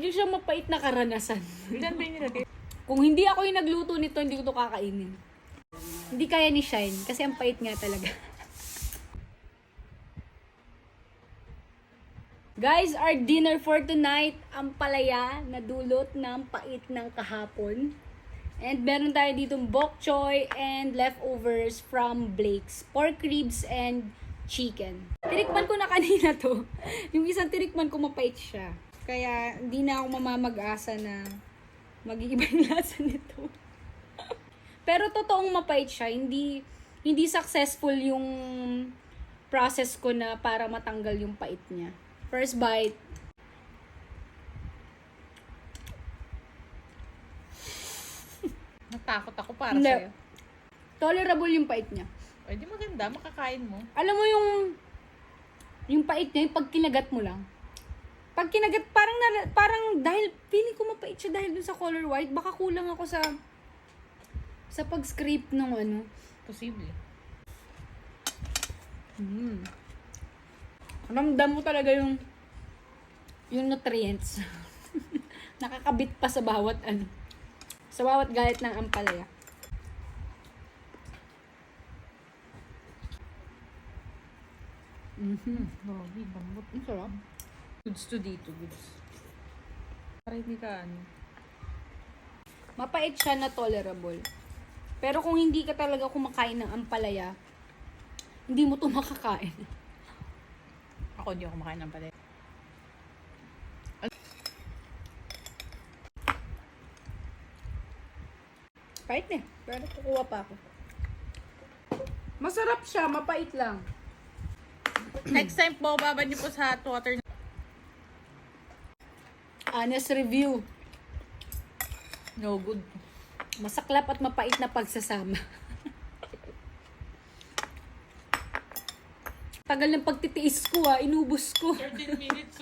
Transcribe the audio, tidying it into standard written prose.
Medyo siya mapait na karanasan. Ilan ba yung nilagay? Kung hindi ako yung nagluto nito, hindi ko to kakainin. Hindi kaya ni Shine, kasi ang pait nga talaga. Guys, our dinner for tonight, ang palaya na dulot ng pait ng kahapon. And meron tayo ditong bok choy and leftovers from Blake's. Pork ribs and chicken. Tinikman ko na kanina to. Yung isang tinikman ko mapait siya. Kaya hindi na ako mamamag-asa na mag-iiba yung lasa nito. Pero totoong mapait siya. Hindi successful yung process ko na para matanggal yung pait niya. First bite. Natakot ako para Hindi. sa'yo. Tolerable yung pait niya. Ay, di maganda. Makakain mo. Alam mo yung pait niya, yung pag kinagat mo lang. Pag kinagat, parang dahil, feeling ko mapait siya dahil dun sa color white, baka kulang ako sa pag-scrape ng ano. Posible. Ramdam mo talaga yung nutrients. Nakakabit pa sa bawat ano. Sa bawat galit ng ampalaya. Grabe, bambot. Ang sarap. Goods to dito, goods. Para hindi ka ano. Mapait siya na tolerable. Pero kung hindi ka talaga kumakain ng ampalaya, hindi mo to makakain. Ako hindi ako kumakain ng palaya. Pait eh. Pero kukuha pa ako. Masarap siya, mapait lang. Next time po, babad niyo po sa hot water. Honest review. No good. Masaklap at mapait na pagsasama. Tagal ng pagtitiis ko inubos ko. 13 minutes.